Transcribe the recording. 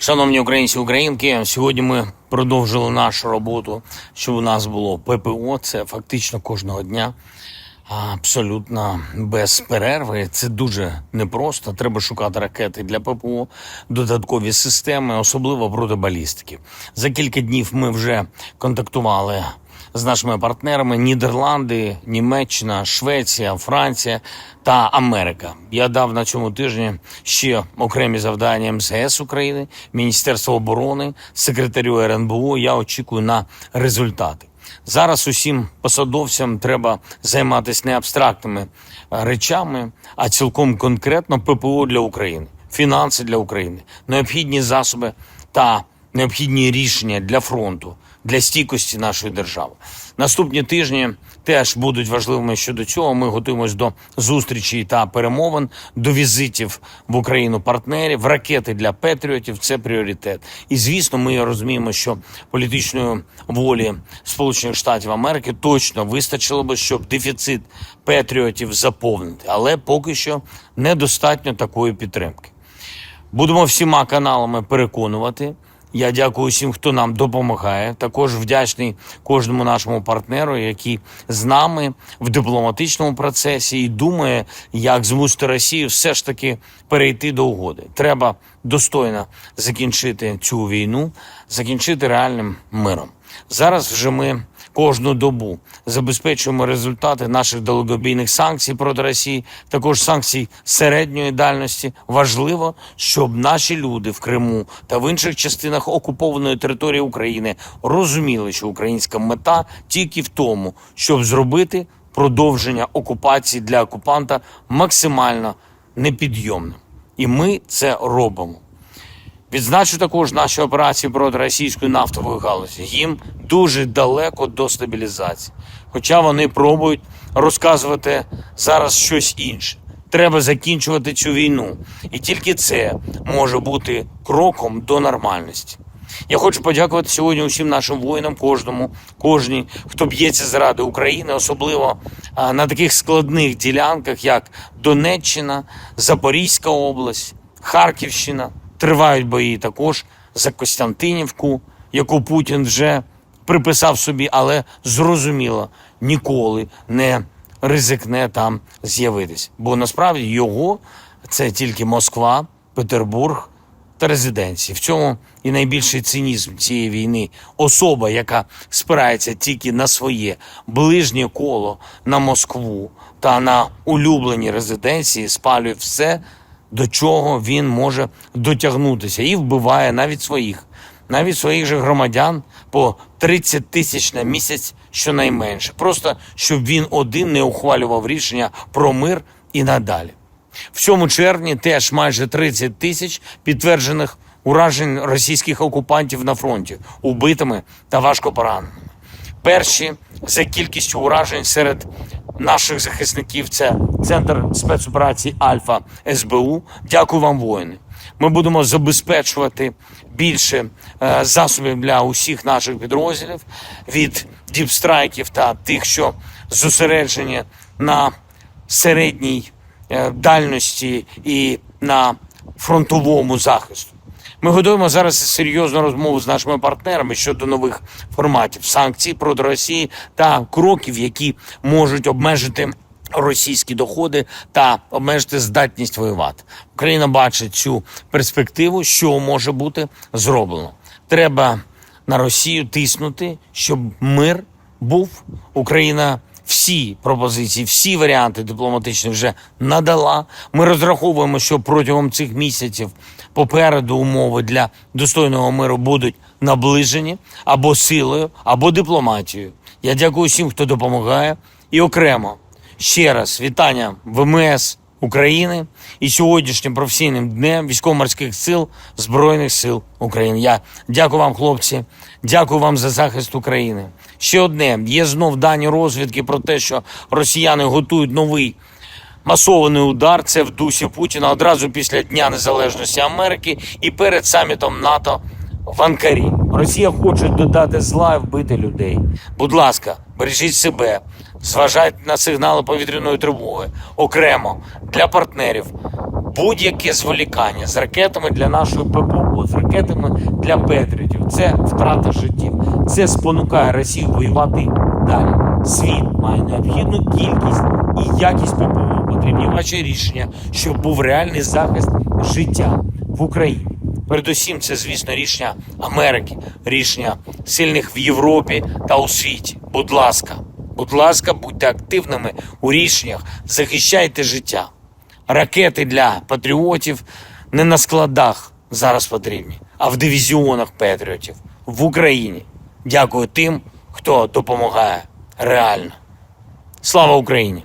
Шановні українці, українки, сьогодні ми продовжили нашу роботу, щоб у нас було ППО. Це фактично кожного дня, абсолютно без перерви. Це дуже непросто. Треба шукати ракети для ППО, додаткові системи, особливо проти балістики. За кілька днів ми вже контактували з нашими партнерами: Нідерланди, Німеччина, Швеція, Франція та Америка. Я дав на цьому тижні ще окремі завдання МЗС України, Міністерства оборони, секретарю РНБО. Я очікую на результати. Зараз усім посадовцям треба займатися не абстрактними речами, а цілком конкретно ППО для України, фінанси для України, необхідні засоби та необхідні рішення для фронту, для стійкості нашої держави. Наступні тижні теж будуть важливими щодо цього. Ми готуємось до зустрічей та перемовин, до візитів в Україну партнерів, ракети для патріотів – це пріоритет. І, звісно, ми розуміємо, що політичної волі Сполучених Штатів Америки точно вистачило би, щоб дефіцит патріотів заповнити. Але поки що недостатньо такої підтримки. Будемо всіма каналами переконувати. Я дякую всім, хто нам допомагає. Також вдячний кожному нашому партнеру, який з нами в дипломатичному процесі і думає, як змусити Росію все ж таки перейти до угоди. Треба достойно закінчити цю війну, закінчити реальним миром. Зараз вже ми кожну добу забезпечуємо результати наших далекобійних санкцій проти Росії, також санкцій середньої дальності. Важливо, щоб наші люди в Криму та в інших частинах окупованої території України розуміли, що українська мета тільки в тому, щоб зробити продовження окупації для окупанта максимально непідйомним. І ми це робимо. Відзначу також наші операції проти російської нафтової галузі. Їм дуже далеко до стабілізації. Хоча вони пробують розказувати зараз щось інше. Треба закінчувати цю війну. І тільки це може бути кроком до нормальності. Я хочу подякувати сьогодні усім нашим воїнам, кожній, хто б'ється заради України, особливо на таких складних ділянках, як Донеччина, Запорізька область, Харківщина. Тривають бої також за Костянтинівку, яку Путін вже приписав собі, але зрозуміло, ніколи не ризикне там з'явитись. Бо насправді його – це тільки Москва, Петербург та резиденції. В цьому і найбільший цинізм цієї війни. Особа, яка спирається тільки на своє ближнє коло, на Москву та на улюблені резиденції, спалює все, до чого він може дотягнутися, і вбиває навіть своїх же громадян по 30 тисяч на місяць щонайменше. Просто, щоб він один не ухвалював рішення про мир і надалі. В цьому червні теж майже 30 тисяч підтверджених уражень російських окупантів на фронті, убитими та важко пораненими. Перші за кількістю уражень серед наших захисників – це Центр спецоперацій «Альфа» СБУ. Дякую вам, воїни. Ми будемо забезпечувати більше засобів для усіх наших підрозділів, від діпстрайків та тих, що зосереджені на середній дальності і на фронтовому захисту. Ми готуємо зараз серйозну розмову з нашими партнерами щодо нових форматів санкцій проти Росії та кроків, які можуть обмежити російські доходи та обмежити здатність воювати. Україна бачить цю перспективу, що може бути зроблено. Треба на Росію тиснути, щоб мир був. Україна всі пропозиції, всі варіанти дипломатичні вже надала. Ми розраховуємо, що протягом цих місяців попереду умови для достойного миру будуть наближені або силою, або дипломатією. Я дякую всім, хто допомагає. І окремо ще раз вітання ВМС України і сьогоднішнім професійним днем Військово-морських сил Збройних сил України. Я дякую вам, хлопці, дякую вам за захист України. Ще одне, є знов дані розвідки про те, що росіяни готують новий масований удар. Це в дусі Путіна одразу після Дня Незалежності Америки і перед самітом НАТО в Анкарі. Росія хоче додати зла і вбити людей. Будь ласка, бережіть себе, зважайте на сигнали повітряної тривоги. Окремо для партнерів Будь-яке зволікання з ракетами для нашої ППО, з ракетами для Петріотів – це втрата життів. Це спонукає Росію воювати далі. Світ має необхідну кількість і якість ППО. Потрібні ваші рішення, щоб був реальний захист життя в Україні. Передусім, це, звісно, рішення Америки, рішення сильних в Європі та у світі. Будь ласка, будьте активними у рішеннях, захищайте життя. Ракети для патріотів не на складах зараз потрібні, а в дивізіонах патріотів в Україні. Дякую тим, хто допомагає реально. Слава Україні!